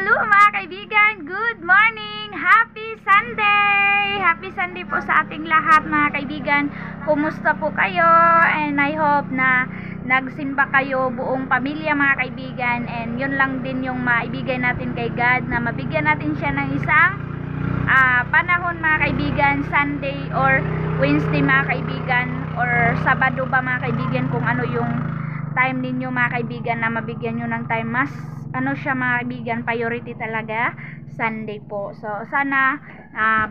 Hello mga kaibigan, good morning! Happy Sunday! Happy Sunday po sa ating lahat mga kaibigan. Kumusta po kayo? And I hope na nagsimba kayo buong pamilya mga kaibigan. And yun lang din yung maibigay natin kay God, na mabigyan natin siya ng isang panahon mga kaibigan, Sunday or Wednesday mga kaibigan, or Sabado ba mga kaibigan, kung ano yung time ninyo mga kaibigan, na mabigyan nyo ng time. Mas ano siya mga kaibigan, priority talaga Sunday po. So sana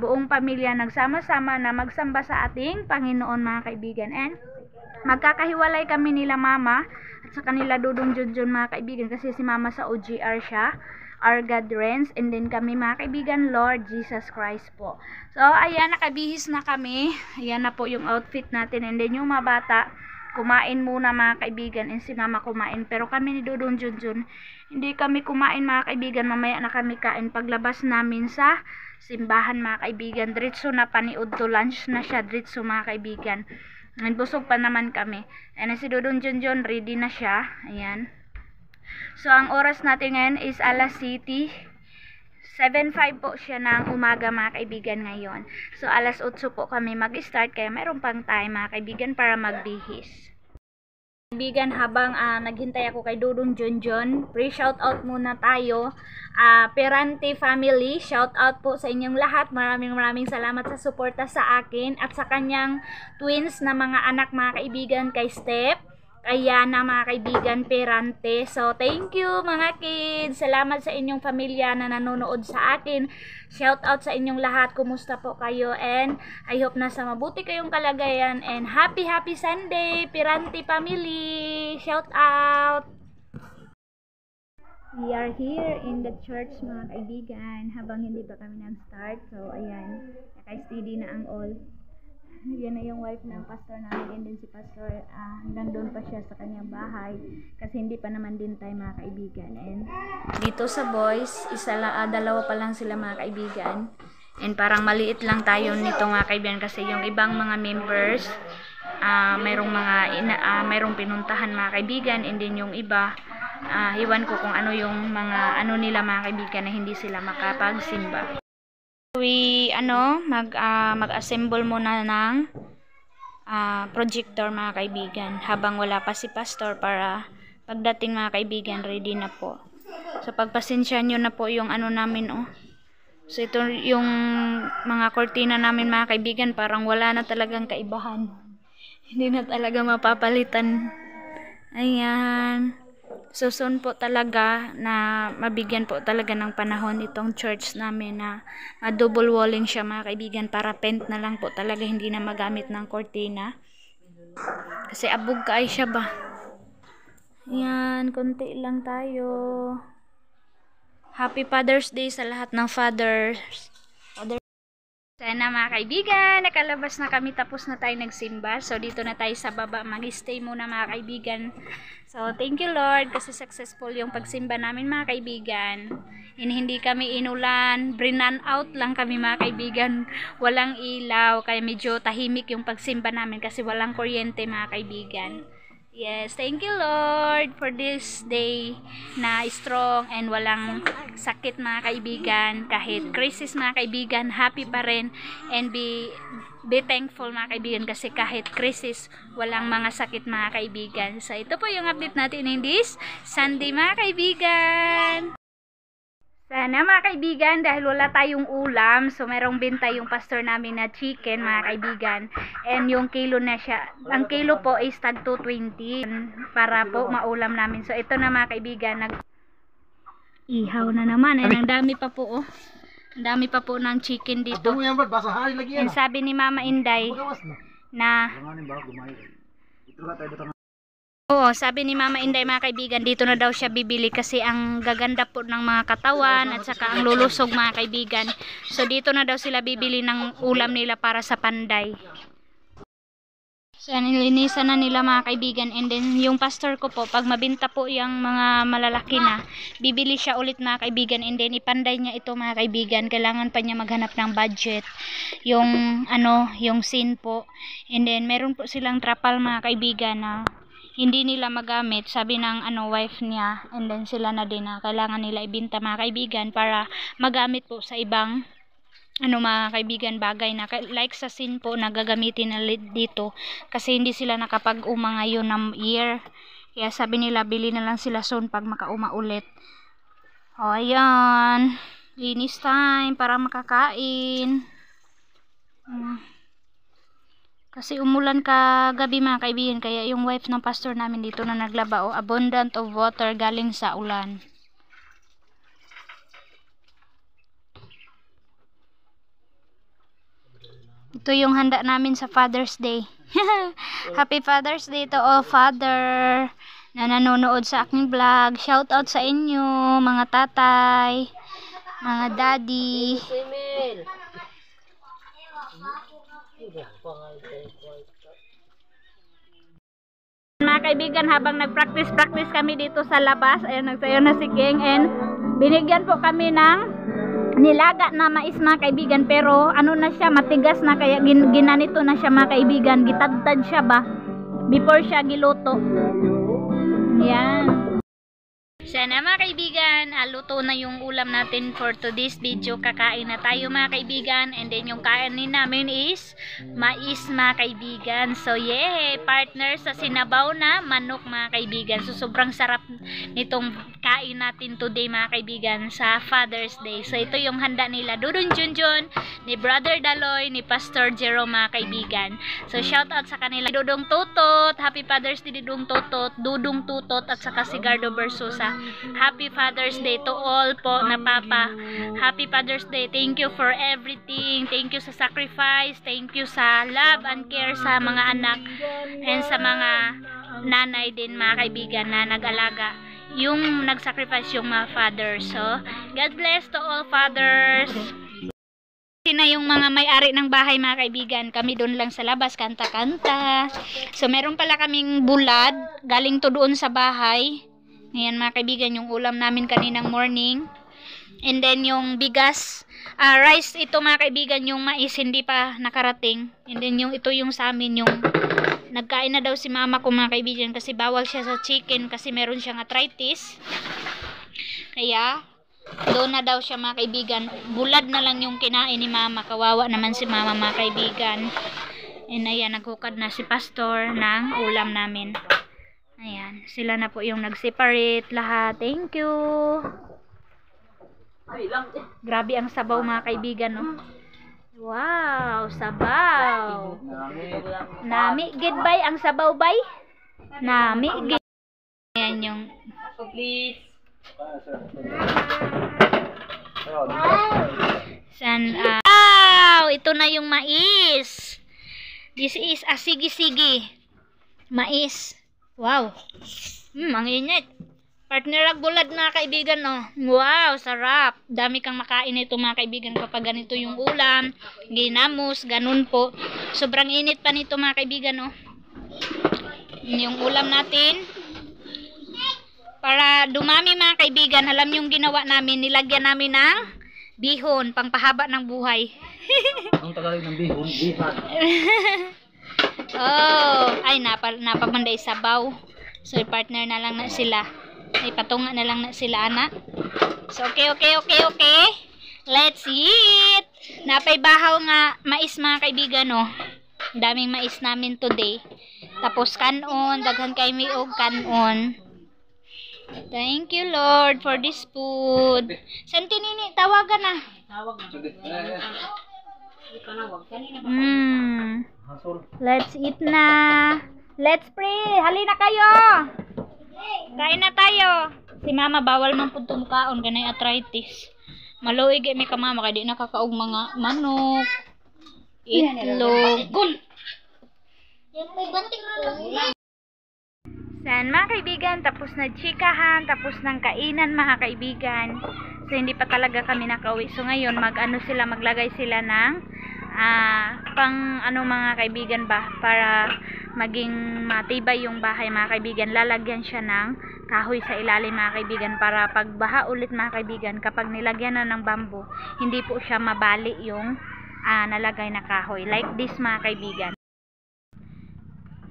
buong pamilya nagsama-sama na magsamba sa ating Panginoon mga kaibigan. And magkakahiwalay kami nila mama at sa kanila Dudong Junjun mga kaibigan, kasi si mama sa OGR siya, Our God Reigns, and then kami mga kaibigan, Lord Jesus Christ po. So ayan, nakabihis na kami. Ayan na po yung outfit natin, and then yung mga bata kumain muna mga kaibigan, and si mama kumain, pero kami ni Dudong Junjun hindi kami kumain mga kaibigan. Mamaya na kami kain paglabas namin sa simbahan mga kaibigan. Diretso na paniud to lunch na siya, diretso mga kaibigan. Busog pa naman kami. And si Dudong Junjun ready na siya. Ayan. So ang oras natin ngayon is alas City 7:05 po siya ng umaga mga kaibigan ngayon. So alas 8 po kami mag-start, kaya mayroon pang time mga kaibigan para magbihis. Kaibigan, habang naghintay ako kay Dudong Junjun, pre-shout out muna tayo. Perante family, shout out po sa inyong lahat. Maraming salamat sa suporta sa akin at sa kanyang twins na mga anak mga kaibigan, kay Steph, kaya na mga kaibigan, Perante. So thank you mga kids, salamat sa inyong pamilya na nanonood sa akin. Shout out sa inyong lahat, kumusta po kayo, and I hope nasa mabuti kayong kalagayan, and happy Sunday Perante family. Shout out. We are here in the church mga kaibigan, habang hindi pa kami nag-start. So ayan, naka-steady na ang all. Yan na yung wife ng pastor namin, and then si pastor nandun pa siya sa kanyang bahay kasi hindi pa naman din tayo mga kaibigan. And dito sa boys, dalawa pa lang sila mga kaibigan, and parang maliit lang tayo nito mga kaibigan, kasi yung ibang mga members mayroong pinuntahan mga kaibigan, and then yung iba hiwan ko kung ano yung mga nila mga kaibigan, na hindi sila makapagsimba. We mag-assemble muna ng projector mga kaibigan habang wala pa si pastor, para pagdating mga kaibigan ready na po. So pagpasensya nyo na po yung namin So ito yung mga kortina namin mga kaibigan, parang wala na talagang kaibahan. Hindi na talaga mapapalitan. Ayan. So soon po talaga na mabigyan po talaga ng panahon itong church namin, na double walling siya mga kaibigan, para paint na lang po talaga, hindi na magamit ng cortina kasi abog kaay siya ba. Yan, konti lang tayo. Happy Father's Day sa lahat ng fathers. Sana mga kaibigan, nakalabas na kami, tapos na tayo nagsimba. So dito na tayo sa baba, mag-stay muna mga kaibigan. So thank you Lord, kasi successful yung pagsimba namin mga kaibigan. Hindi kami inulan, brinan out lang kami mga kaibigan. Walang ilaw, kaya medyo tahimik yung pagsimba namin kasi walang kuryente mga kaibigan. Yes, thank you Lord for this day na strong and walang sakit mga kaibigan. Kahit crisis mga kaibigan, happy pa rin, and be thankful mga kaibigan, kasi kahit crisis walang mga sakit mga kaibigan. So ito po yung update natin in this Sunday mga kaibigan. Sana mga kaibigan, dahil wala tayong ulam, so merong benta yung pastor namin na chicken mga kaibigan, and yung kilo na siya, ang kilo po is tag 220 para po maulam namin. So ito na mga kaibigan, ihaw na naman, and ang dami pa po ang dami pa po ng chicken dito. And sabi ni Mama Inday na sabi ni Mama Inday mga kaibigan, dito na daw siya bibili kasi ang gaganda po ng mga katawan at saka ang lulusog mga kaibigan. So dito na daw sila bibili ng ulam nila para sa panday. So nilinisan na nila mga kaibigan, and then yung pastor ko po, pag mabinta po yung mga malalaki na, bibili siya ulit mga kaibigan, and then ipanday niya ito mga kaibigan. Kailangan pa niya maghanap ng budget, yung scene po, and then meron po silang trapal mga kaibigan na hindi nila magamit, sabi ng wife niya, and then sila na din na kailangan nila ibenta mga kaibigan para magamit po sa ibang mga kaibigan bagay na like sa sin po na gagamitin na dito kasi hindi sila nakapag-uma ngayon ng year, kaya sabi nila bili na lang sila soon pag makauma ulit. O ayan, linis time para makakain. Kasi umulan kagabi mga kaibigan, kaya yung wife ng pastor namin dito na naglaba, abundant of water galing sa ulan. Ito yung handa namin sa Father's Day. Happy Father's Day to all father na nanonood sa aking vlog. Shout out sa inyo mga tatay, mga daddy. Mga kaibigan, habang nagpractice kami dito sa labas, ayun, nagsayo na si King, and binigyan po kami ng nilaga na mais mga kaibigan, pero na siya, matigas na, kaya ginanito na siya mga kaibigan, gitadtad siya ba before siya giluto. Yan. Sana mga kaibigan, luto na yung ulam natin for today's video. Kakain na tayo mga kaibigan, and then yung kainin namin is mais mga kaibigan. So yay, partner sa sinabaw na manok mga kaibigan. So sobrang sarap nitong kain natin today mga kaibigan sa Father's Day. So ito yung handa nila Dudong Junjun, ni Brother Daloy, ni Pastor Jerome mga kaibigan. So shout out sa kanila, Dudong Tutot, Happy Father's Day Dudong Tutot, Dudong Tutot, at saka si Gardo Versosa. Happy Father's Day to all po na papa. Happy Father's Day. Thank you for everything. Thank you sa sacrifice. Thank you sa love and care sa mga anak and sa mga nanay din mga kaibigan na nag-alaga. Yung nag-sacrifice yung mga fathers. So, God bless to all fathers. Na yung mga may-ari ng bahay mga kaibigan, kami doon lang sa labas kanta-kanta. So, meron pala kaming bulad galing to doon sa bahay. Ayan mga kaibigan, yung ulam namin kaninang morning. And then yung bigas, rice ito mga kaibigan, yung mais hindi pa nakarating. And then ito yung sa amin, yung nagkain na daw si mama ko mga kaibigan kasi bawal siya sa chicken kasi meron siyang arthritis. Kaya doon na daw siya mga kaibigan. Bulad na lang yung kinain ni mama. Kawawa naman si mama mga kaibigan. And ayan, naghukad na si pastor ng ulam namin. Ayan, sila na po yung nag-separate lahat. Thank you. Grabe ang sabaw mga kaibigan, no? Wow, sabaw. Nami gid bay ang sabaw bay? Nami gid. Ayan yung wow, ito na yung mais. This is a sigi-sigi mais. Wow. Ang init. Partner ag bulad mga kaibigan, no. Wow, sarap. Dami kang makain nito mga kaibigan kapag ganito yung ulam. Ginamos, ganun po. Sobrang init pa nito mga kaibigan, no. Yung ulam natin. Para dumami mga kaibigan, alam yung ginawa namin, nilagyan namin ng bihon, pangpahaba ng buhay. Ang Tagalog ng bihon, bihan. Oh, ay napamanday sabaw. So partner na lang na sila. Ay patunga na lang na sila ana. So okay. Let's eat. Napay bahaw nga mais mga kaibigan, no. Daming mais namin today. Tapos kanon, daghan kay mi og kanon. Thank you Lord for this food. Santi nini tawagan na. Tawag na. Let's eat na. Let's pray. Halina kayo. Kain na tayo. Si mama bawal man pud tumukaon ganay arthritis. Maluig mi ka mama kay di nakakaog mga manok. Itlog. San mga kaibigan, tapos na chikahan, tapos ng kainan mga kaibigan. So hindi pa talaga kami nakauwi. So ngayon maglagay sila ng mga kaibigan ba, para maging matibay yung bahay mga kaibigan. Lalagyan siya ng kahoy sa ilalim mga kaibigan para pag baha ulit mga kaibigan, kapag nilagyan na ng bamboo, hindi po siya mabali yung nalagay na kahoy. Like this mga kaibigan.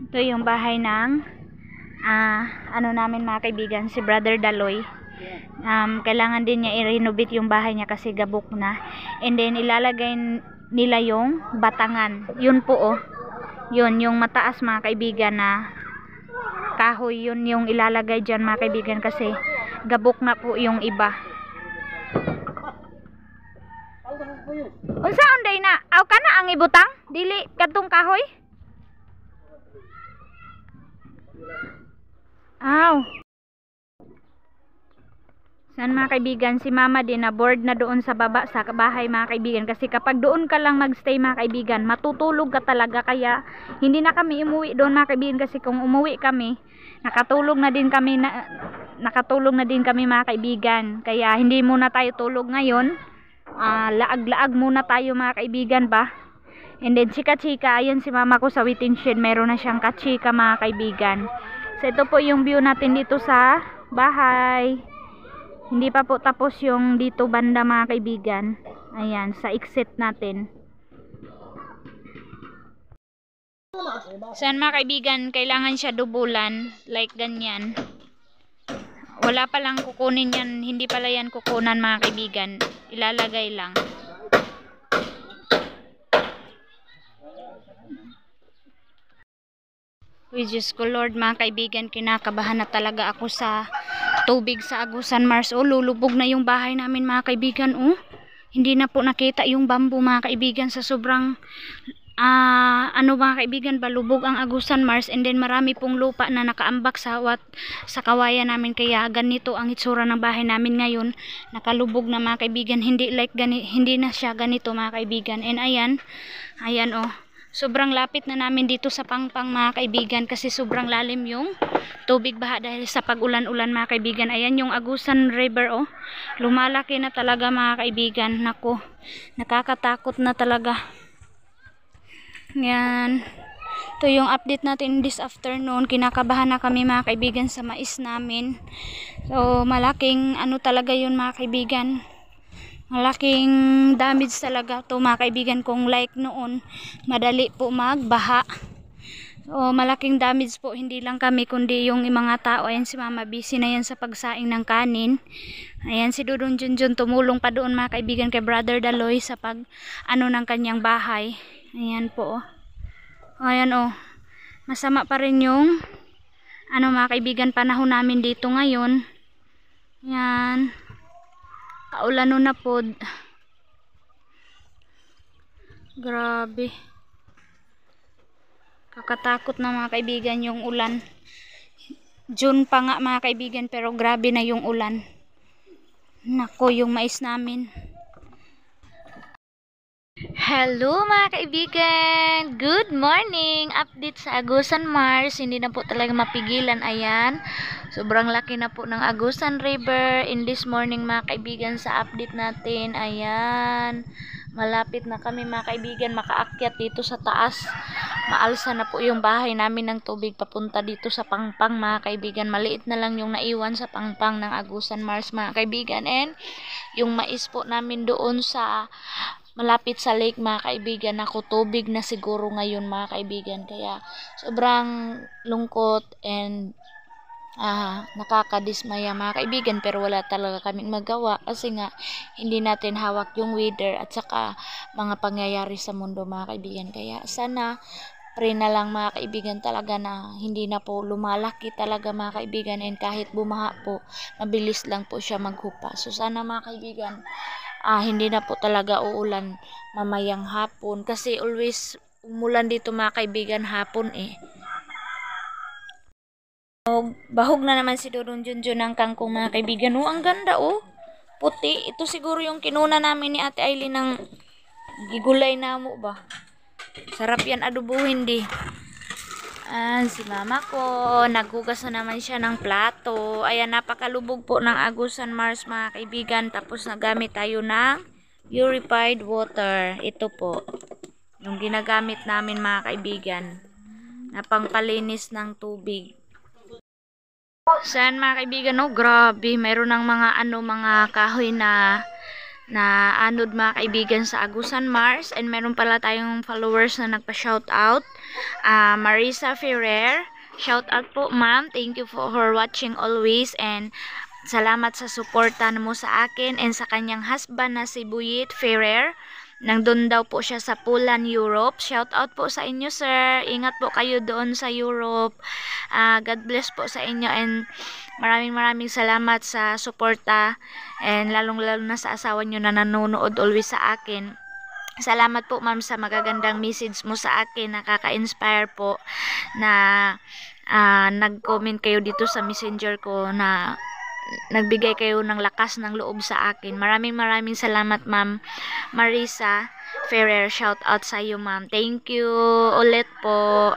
Ito yung bahay ng ano namin mga kaibigan, si Brother Daloy. Kailangan din niya i-renovate yung bahay niya kasi gabok na. And then ilalagay nila yung batangan. Yun po oh. Yun yung mataas mga kaibigan na kahoy, yun yung ilalagay dyan mga kaibigan kasi gabok na po yung iba. Unsa unday na? Aw kana ang ibutang? Dili kadtong kahoy? Aw. San mga kaibigan, si mama din na board na doon sa baba sa bahay mga kaibigan kasi kapag doon ka lang magstay mga kaibigan, matutulog ka talaga, kaya hindi na kami umuwi doon mga kaibigan kasi kung umuwi kami, nakatulog na din kami mga kaibigan, kaya hindi muna tayo tulog ngayon. Laag-laag muna tayo mga kaibigan ba. And then chika-chika, ayun si mama ko sa waiting shed, meron na siyang kachika mga kaibigan. So ito po yung view natin dito sa bahay. Hindi pa po tapos yung dito banda mga kaibigan. Ayan, sa exit natin. Saan mga kaibigan, kailangan siya dubulan. Like ganyan. Wala palang kukunin yan. Hindi pala yan kukunan mga kaibigan. Ilalagay lang. Uy, Diyos ko Lord mga kaibigan, kinakabahan na talaga ako sa tubig sa Agusan Mars. Oh, lulubog na yung bahay namin mga kaibigan. Oh, hindi na po nakita yung bamboo mga kaibigan sa sobrang ano mga kaibigan, balubog ang Agusan Mars. And then marami pong lupa na nakaambak sa kawayan namin, kaya ganito ang itsura ng bahay namin ngayon. Nakalubog na mga kaibigan, hindi na siya ganito mga kaibigan. And ayan oh, sobrang lapit na namin dito sa Pangpang mga kaibigan kasi sobrang lalim yung tubig baha dahil sa pag-ulan-ulan mga kaibigan. Ayan yung Agusan River oh, lumalaki na talaga mga kaibigan. Nako, nakakatakot na talaga. Yan, ito yung update natin this afternoon. Kinakabahan na kami mga kaibigan sa mais namin. So malaking ano talaga yun mga kaibigan, malaking damage talaga to mga kaibigan. Kung like noon, madali po magbaha. So malaking damage po, hindi lang kami kundi yung mga tao. Ayan si mama, busy na yan sa pagsaing ng kanin. Ayan si Dudong Junjun, tumulong pa doon mga kaibigan kay Brother Daloy sa pag ano ng kanyang bahay. Ayan po oh. Ayan oh, masama pa rin yung ano mga kaibigan, panahon namin dito ngayon. Ayan, kaulano na po. Grabe, kakatakot na mga kaibigan yung ulan. June pa nga mga kaibigan pero grabe na yung ulan. Nako, yung mais namin. Hello mga kaibigan, good morning. Update sa Agusan Mars, hindi na po talaga mapigilan. Ayan, sobrang laki na po ng Agusan River in this morning mga kaibigan. Sa update natin, ayan, malapit na kami mga kaibigan makaakyat dito sa taas. Maalsa na po yung bahay namin ng tubig papunta dito sa Pangpang mga kaibigan. Maliit na lang yung naiwan sa Pangpang ng Agusan Mars mga kaibigan. And yung mais po namin doon sa malapit sa lake mga kaibigan, ako tubig na siguro ngayon mga kaibigan. Kaya sobrang lungkot and nakakadismaya mga kaibigan, pero wala talaga kaming magawa kasi nga hindi natin hawak yung weather at saka mga pangyayari sa mundo mga kaibigan. Kaya sana pray na lang mga kaibigan talaga na hindi na po lumalaki talaga mga kaibigan, and kahit bumaha po mabilis lang po siya maghupa. So sana mga kaibigan hindi na po talaga uulan mamayang hapon kasi always umulan dito mga kaibigan hapon eh. Bahog na naman si Dudong Junjun ng kangkong mga kaibigan. Oh, ang ganda oh, puti. Ito siguro yung kinuna namin ni Ate Aileen ng gigulay na mo ba. Sarap yan adobuhin di. Si mama ko, naghugas na naman siya ng plato. Ayan, napakalubog po ng Agusan Mars mga kaibigan. Tapos nagamit tayo ng purified water. Ito po yung ginagamit namin mga kaibigan na pangpalinis ng tubig. Saan mga kaibigan, oh grabe, mayroon ng mga kahoy na anod mga kaibigan sa Agusan Mars. And meron pala tayong followers na nagpa-shout out, Marisa Ferrer, Shout out po, ma'am. Thank you for watching always, and salamat sa suporta mo sa akin and sa kanyang husband na si Buyit Ferrer. Nandun daw po siya sa Poland, Europe. Shout out po sa inyo, sir. Ingat po kayo doon sa Europe. God bless po sa inyo, and maraming salamat sa suporta, and lalong-lalo na sa asawa nyo na nanonood always sa akin. Salamat po, ma'am, sa magagandang message mo sa akin. Nakaka-inspire po na nag-comment kayo dito sa messenger ko, na nagbigay kayo ng lakas ng loob sa akin. Maraming salamat, ma'am Marisa Ferrer. Shout out sa iyo, ma'am. Thank you ulit po.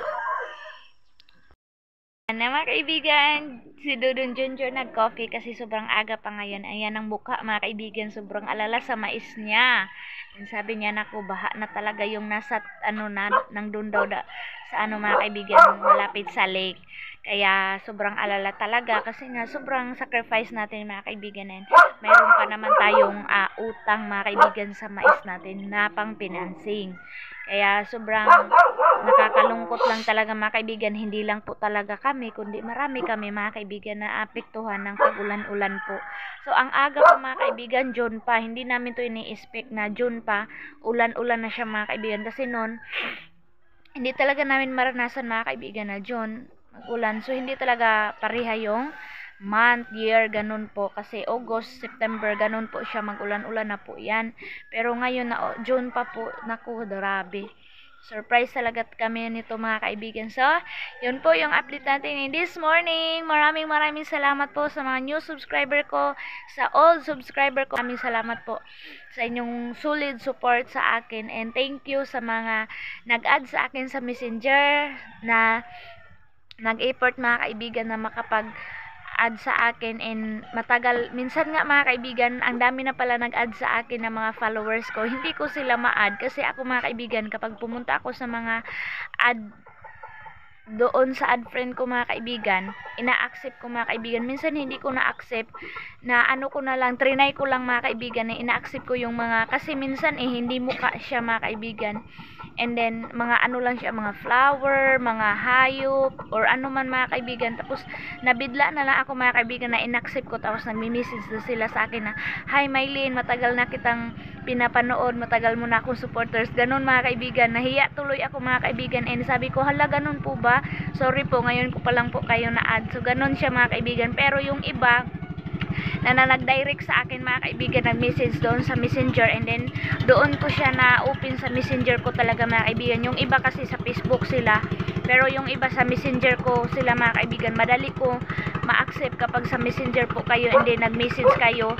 Mga kaibigan, si Dudun Junior nag-coffee kasi sobrang aga pa ngayon. Ayan ang mukha, mga kaibigan, sobrang alala sa mais niya. And sabi niya, naku, baha na talaga yung nasa nang doon daw sa mga kaibigan, malapit sa lake. Kaya sobrang alala talaga kasi nga sobrang sacrifice natin, mga kaibigan. And mayroon pa naman tayong utang, mga kaibigan, sa mais natin na pang financing. Kaya sobrang nakakalungkot lang talaga, mga kaibigan. Hindi lang po talaga kami, kundi marami kami, mga kaibigan, na apektuhan ng pag-ulan-ulan po. So ang aga po, mga kaibigan, June pa. Hindi namin to ini-expect na June pa, ulan-ulan na siya, mga kaibigan. Kasi noon, hindi talaga namin maranasan, mga kaibigan, na June mag-ulan. So hindi talaga pareha yung month, year, ganun po. Kasi August, September, ganun po siya, mag-ulan-ulan na po yan. Pero ngayon na June pa po, naku, grabe. Surprise talaga kami nito, mga kaibigan. So, yun po yung update natin in this morning. Maraming salamat po sa mga new subscriber ko, sa old subscriber ko. Maraming salamat po sa inyong solid support sa akin. And thank you sa mga nag-add sa akin sa Messenger, na nag-effort, mga kaibigan, na makapag-add sa akin. And matagal, minsan nga, mga kaibigan, ang dami na pala nag-add sa akin ng mga followers ko. Hindi ko sila ma-add kasi ako, mga kaibigan, kapag pumunta ako sa mga add doon sa add friend ko, mga kaibigan, ina-accept ko, mga kaibigan. Minsan hindi ko na-accept, na ko na lang, trinay ko lang, mga kaibigan, na ina-accept ko yung mga, kasi minsan hindi mukha siya, mga kaibigan. And then mga lang siya, mga flower, mga hayop, or ano man, mga kaibigan. Tapos nabidla na lang ako, mga kaibigan, na in-accept ko. Tapos nagmi-message na sila sa akin na, "Hi Mylene, matagal na kitang pinapanood, matagal mo na akong supporters." Ganun, mga kaibigan. Nahiya tuloy ako, mga kaibigan. And sabi ko, hala, ganun po ba? Sorry po, ngayon ko pa lang po kayo na-add. So ganun siya, mga kaibigan. Pero yung iba na nag-direct sa akin, mga kaibigan, nag-message doon sa Messenger, and then doon ko siya na-open sa Messenger ko talaga, mga kaibigan. Yung iba kasi sa Facebook sila, pero yung iba sa Messenger ko sila, mga kaibigan. Madali ko ma-accept kapag sa Messenger po kayo and then nag-message kayo.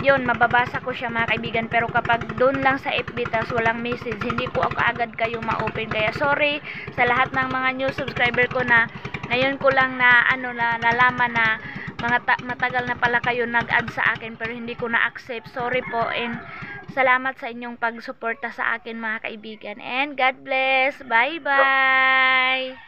Yun, mababasa ko siya, mga kaibigan. Pero kapag doon lang sa FB tas walang message, hindi ko agad kayo ma-open. Kaya sorry sa lahat ng mga new subscriber ko na ngayon ko lang na nalaman na matagal na pala kayo nag-add sa akin pero hindi ko na-accept. Sorry po, and salamat sa inyong pagsuporta sa akin, mga kaibigan. And God bless. Bye-bye.